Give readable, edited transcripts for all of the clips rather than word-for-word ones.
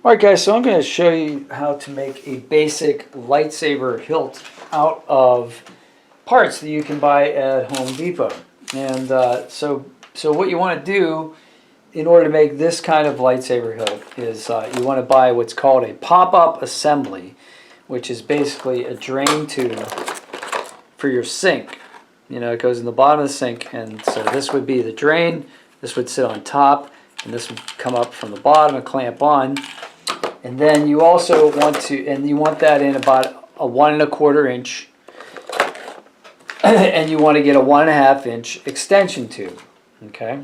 Alright guys, so I'm going to show you how to make a basic lightsaber hilt out of parts that you can buy at Home Depot. And so what you want to do in order to make this kind of lightsaber hilt is you want to buy what's called a pop-up assembly, which is basically a drain tube for your sink. You know, it goes in the bottom of the sink, and so this would be the drain, this would sit on top, and this would come up from the bottom and clamp on. And then you also want to, and you want that in about a 1 1/4 inch, and you want to get a 1 1/2 inch extension tube, okay?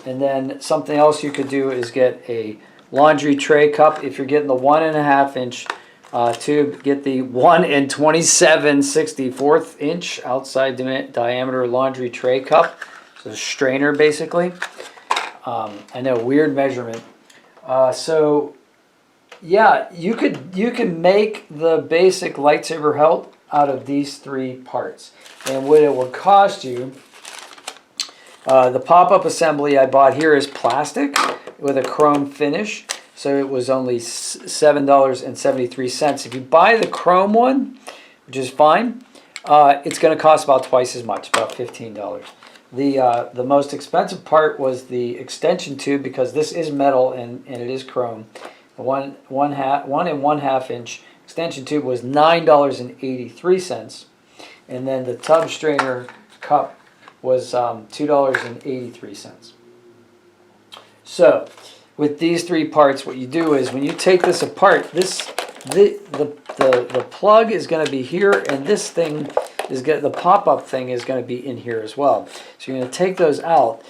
And then something else you could do is get a laundry tray cup. If you're getting the 1 1/2 inch tube, get the 1 27/64 inch outside diameter laundry tray cup. So a strainer basically. I know, weird measurement. So yeah, you can make the basic lightsaber hilt out of these 3 parts. And what it will cost you, the pop-up assembly I bought here is plastic with a chrome finish. So it was only $7.73. If you buy the chrome one, which is fine, it's going to cost about twice as much, about $15. The most expensive part was the extension tube, because this is metal and it is chrome. The 1 1/2 inch extension tube was $9.83, and then the tub strainer cup was $2.83. So with these 3 parts, what you do is when you take this apart, the plug is going to be here, and this thing is the pop-up thing is going to be in here as well. So you're going to take those out.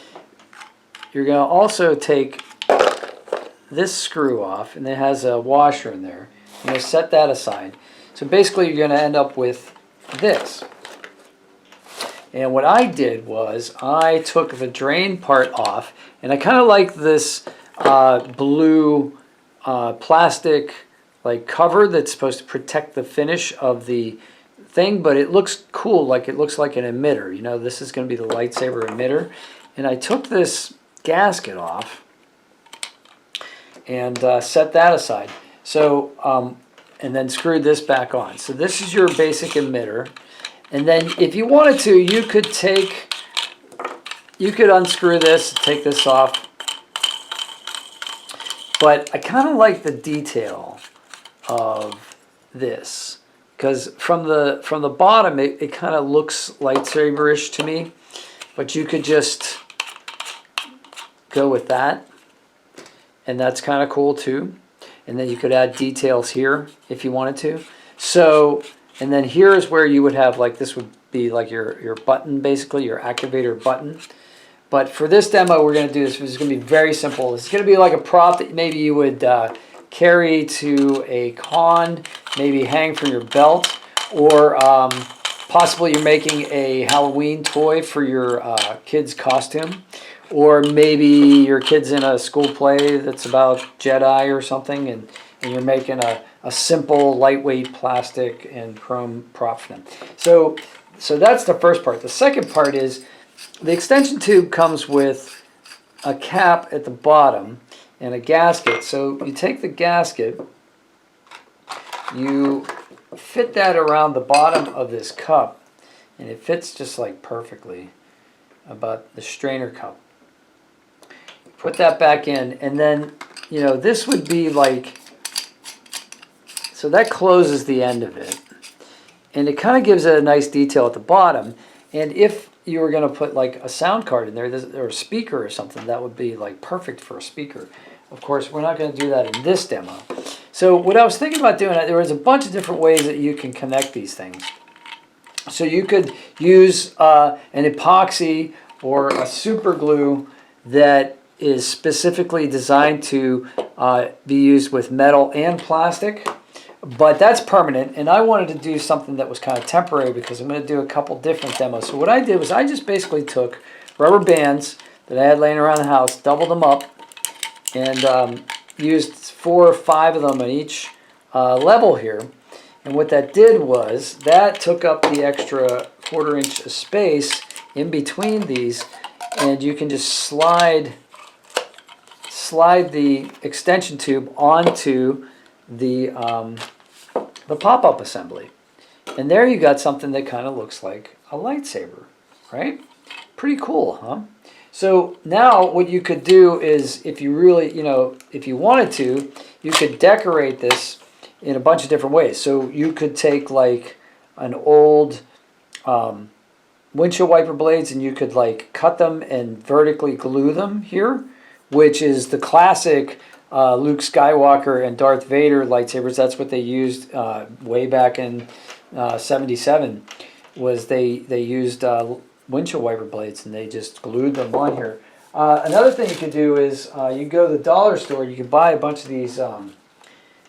You're going to also take this screw off, and it has a washer in there. You're going to set that aside. So basically you're going to end up with this. And what I did was I took the drain part off, and I kind of like this blue plastic like cover that's supposed to protect the finish of the thing, but it looks cool, like it looks like an emitter. You know, this is going to be the lightsaber emitter. And I took this gasket off and set that aside. So and then screwed this back on. So this is your basic emitter. And then if you wanted to, you could unscrew this, take this off. But I kind of like the detail of this, because from the bottom it kind of looks lightsaber-ish to me. But you could just go with that, and that's kind of cool too. And then you could add details here if you wanted to. So, and then here is where you would have, like, this would be like your button, basically, your activator button. But for this demo, we're going to do this. This is going to be very simple. It's going to be like a prop that maybe you would carry to a con, maybe hang from your belt, or possibly you're making a Halloween toy for your kid's costume. Or maybe your kid's in a school play that's about Jedi or something, and you're making a simple, lightweight plastic and chrome prop for them. So that's the first part. The second part is the extension tube comes with a cap at the bottom and a gasket. So you take the gasket, you fit that around the bottom of this cup, and it fits just like perfectly about the strainer cup. Put that back in, and then, you know, this would be like, so that closes the end of it, and it kind of gives it a nice detail at the bottom. And if you were going to put like a sound card in there, or a speaker or something, that would be like perfect for a speaker. Of course, we're not going to do that in this demo. So what I was thinking about doing, there was a bunch of different ways that you can connect these things. So you could use an epoxy or a super glue that is specifically designed to be used with metal and plastic, but that's permanent. And I wanted to do something that was kind of temporary, because I'm going to do a couple different demos. So what I did was I just basically took rubber bands that I had laying around the house, doubled them up, and used 4 or 5 of them on each level here. And what that did was that took up the extra 1/4 inch of space in between these, and you can just slide slide the extension tube onto the pop-up assembly. And there you got something that kind of looks like a lightsaber, right? Pretty cool, huh? So now what you could do is, if you really, if you wanted to, you could decorate this in a bunch of different ways. So you could take like an old windshield wiper blades and you could like cut them and vertically glue them here, which is the classic Luke Skywalker and Darth Vader lightsabers. That's what they used way back in 77, was they used windshield wiper blades and they just glued them on here. Another thing you could do is you go to the dollar store, you can buy a bunch of these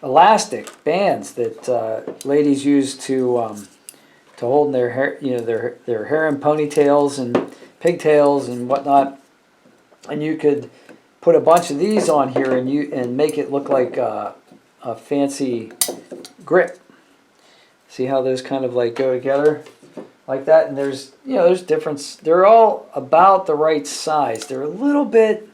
elastic bands that ladies use to hold in their hair, their hair in ponytails and pigtails and whatnot. And you could put a bunch of these on here and make it look like a fancy grip. See how those kind of like go together like that? And there's difference. They're all about the right size. They're a little bit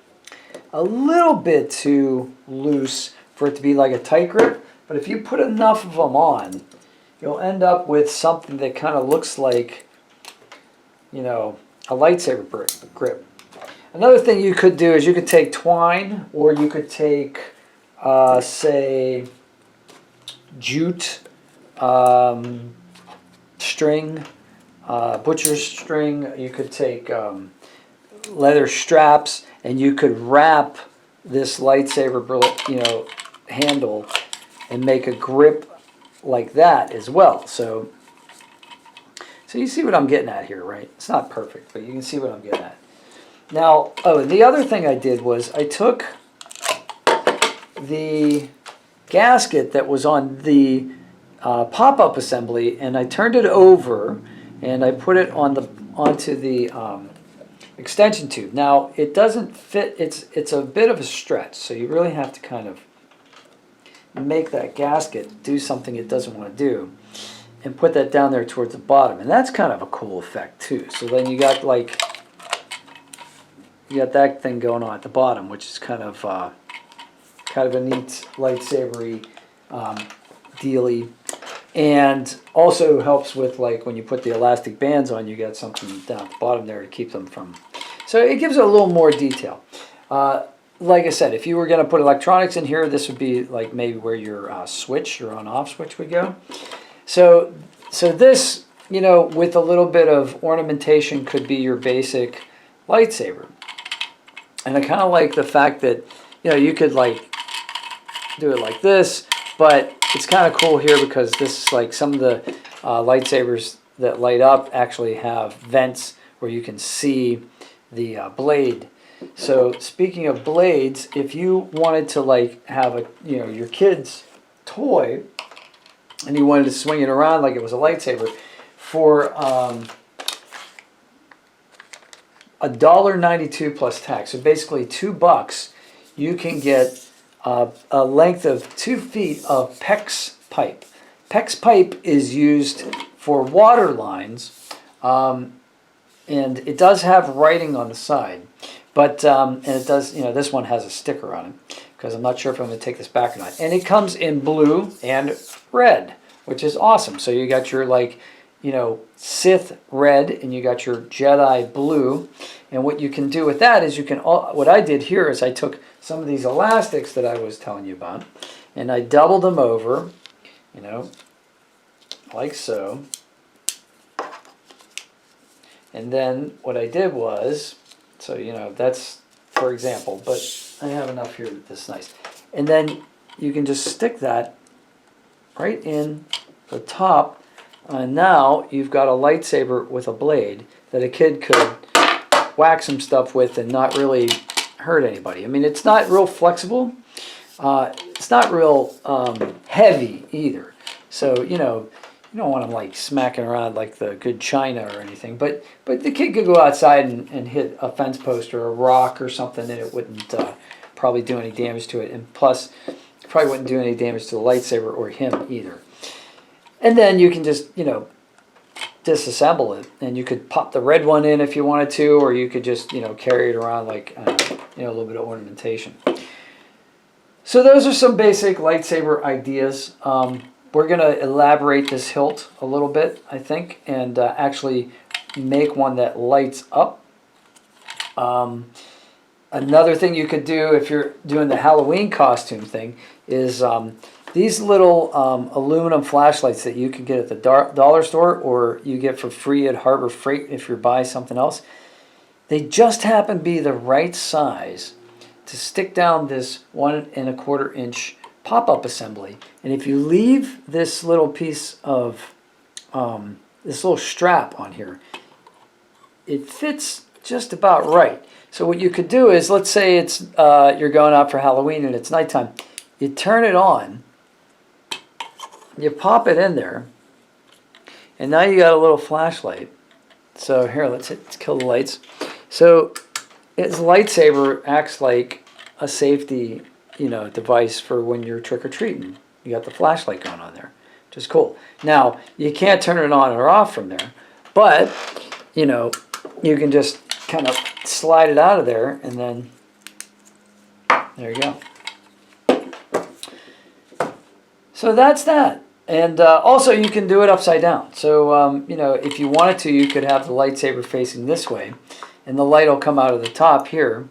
too loose for it to be like a tight grip. But if you put enough of them on, you'll end up with something that kind of looks like, a lightsaber grip. Another thing you could do is you could take twine, or you could take, say, jute string, butcher's string. You could take leather straps, and you could wrap this lightsaber, handle and make a grip like that as well. So you see what I'm getting at here, right? It's not perfect, but you can see what I'm getting at. Now, and the other thing I did was I took the gasket that was on the pop-up assembly and I turned it over and I put it onto the extension tube. Now, it doesn't fit. It's a bit of a stretch, so you really have to kind of make that gasket do something it doesn't want to do and put that down there towards the bottom. And that's kind of a cool effect too. So then you got that thing going on at the bottom, which is kind of a neat lightsabery dealy, and also helps with like when you put the elastic bands on, you got something down at the bottom there to keep them from. So it gives it a little more detail. Like I said, if you were going to put electronics in here, this would be like maybe where your switch, your on-off switch would go. So this, with a little bit of ornamentation, could be your basic lightsaber. And I kind of like the fact that, you could like do it like this, but it's kind of cool here because this is like some of the lightsabers that light up actually have vents where you can see the blade. So speaking of blades, if you wanted to like have your kid's toy and you wanted to swing it around like it was a lightsaber, for $1.92 plus tax, so basically $2, you can get a length of 2 feet of PEX pipe. PEX pipe is used for water lines, and it does have writing on the side, but and it does, this one has a sticker on it because I'm not sure if I'm going to take this back or not. And it comes in blue and red, which is awesome. So you got your Sith red and you got your Jedi blue. And what you can do with that is what I did here is I took some of these elastics that I was telling you about and I doubled them over, like so. And then what I did was, that's for example, but I have enough here that's nice. And then you can just stick that right in the top. And now you've got a lightsaber with a blade that a kid could whack some stuff with and not really hurt anybody. I mean, it's not real flexible. It's not real heavy either. So, you don't want them like smacking around like the good china or anything. But the kid could go outside and hit a fence post or a rock or something and it wouldn't probably do any damage to it. And plus, it probably wouldn't do any damage to the lightsaber or him either. And then you can just, disassemble it. And you could pop the red one in if you wanted to, or you could just, carry it around like, a little bit of ornamentation. So those are some basic lightsaber ideas. We're going to elaborate this hilt a little bit, I think, and actually make one that lights up. Another thing you could do if you're doing the Halloween costume thing is these little aluminum flashlights that you can get at the dollar store or you get for free at Harbor Freight if you buy something else. They just happen to be the right size to stick down this 1 1/4 inch pop-up assembly. And if you leave this little piece of, this little strap on here, it fits just about right. So what you could do is, let's say it's you're going out for Halloween and it's nighttime. You turn it on, you pop it in there, and now you got a little flashlight. So here, let's kill the lights. So its lightsaber acts like a safety, device for when you're trick-or-treating. You got the flashlight going on there, which is cool. Now, you can't turn it on or off from there, but, you can just kind of slide it out of there, and then there you go. So that's that. And also you can do it upside down. So, if you wanted to, you could have the lightsaber facing this way, and the light will come out of the top here.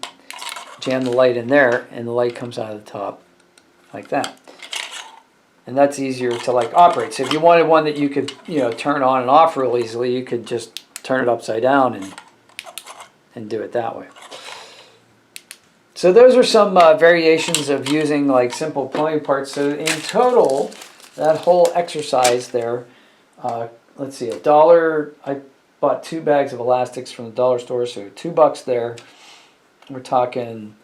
Jam the light in there, and the light comes out of the top like that. And that's easier to operate. So if you wanted one that you could, turn on and off real easily, you could just turn it upside down and do it that way. So those are some variations of using simple plumbing parts. So in total, that whole exercise there, let's see, $1. I bought 2 bags of elastics from the dollar store, so $2 there. We're talking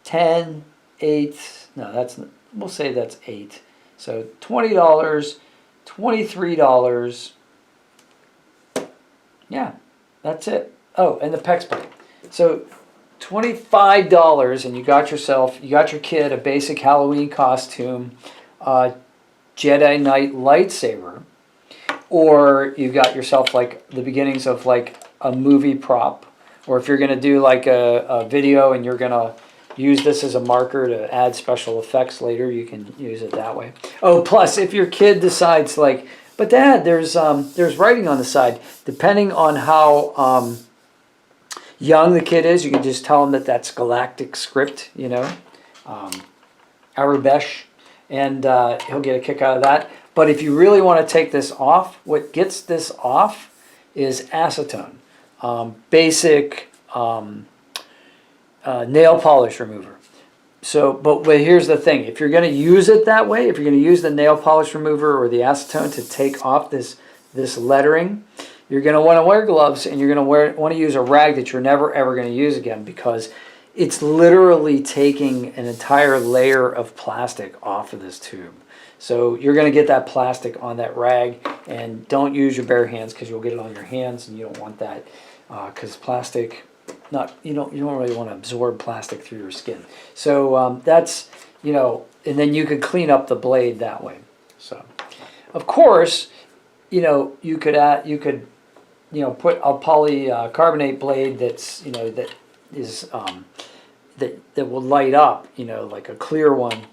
10, 8. No, we'll say that's 8. So $20, $23. Yeah, that's it. Oh, and the PEX pipe. So $25, and you got your kid a basic Halloween costume, Jedi Knight lightsaber, or you got yourself the beginnings of a movie prop, or if you're going to do a video and you're going to use this as a marker to add special effects later, you can use it that way. Oh, plus if your kid decides but Dad, there's writing on the side, depending on how young the kid is, you can just tell them that that's galactic script, Arabesh, and he'll get a kick out of that. But if you really want to take this off, what gets this off is acetone, basic nail polish remover. So, but here's the thing: if you're going to use it that way, if you're going to use the nail polish remover or the acetone to take off this lettering, you're going to want to wear gloves, and you're going to want to use a rag that you're never ever going to use again, because it's literally taking an entire layer of plastic off of this tube. So you're going to get that plastic on that rag, and don't use your bare hands because you'll get it on your hands, and you don't want that because plastic, you don't really want to absorb plastic through your skin. So that's, and then you could clean up the blade that way. So, of course, you could put a polycarbonate blade that's that is that will light up, like a clear one.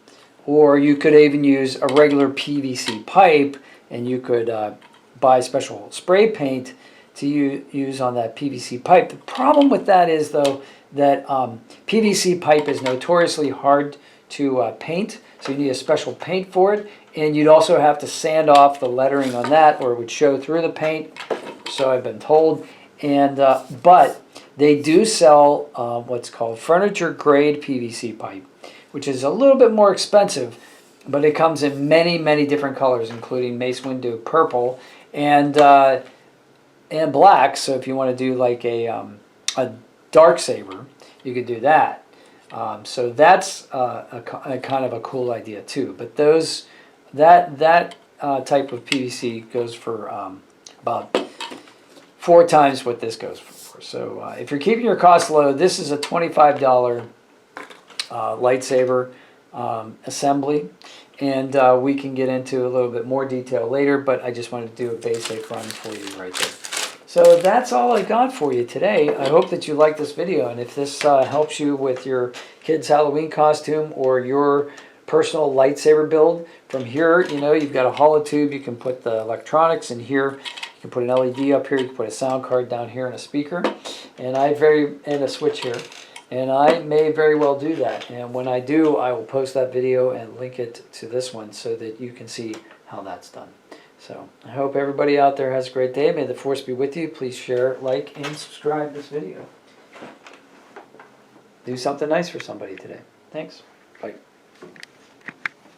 Or you could even use a regular PVC pipe, and you could buy special spray paint to use on that PVC pipe. The problem with that is, though, that PVC pipe is notoriously hard to paint, so you need a special paint for it, and you'd also have to sand off the lettering on that, or it would show through the paint, so I've been told. And but they do sell what's called furniture grade PVC pipe, which is a little bit more expensive, but it comes in many, many different colors, including Mace Windu purple and black. So if you want to do a dark saber, you could do that. So that's a kind of a cool idea too. But that type of PVC goes for about 4 times what this goes for. So if you're keeping your costs low, this is a $25 lightsaber assembly, and we can get into a little bit more detail later, but I just wanted to do a basic run for you right there. So that's all I got for you today. I hope that you liked this video, and if this helps you with your kid's Halloween costume or your personal lightsaber build. From here, you know, you've got a hollow tube. You can put the electronics in here. You can put an LED up here. You can put a sound card down here and a speaker, and a switch here. And I may very well do that. And when I do, I will post that video and link it to this one so that you can see how that's done. So I hope everybody out there has a great day. May the force be with you. Please share, like, and subscribe this video. Do something nice for somebody today. Thanks. Bye.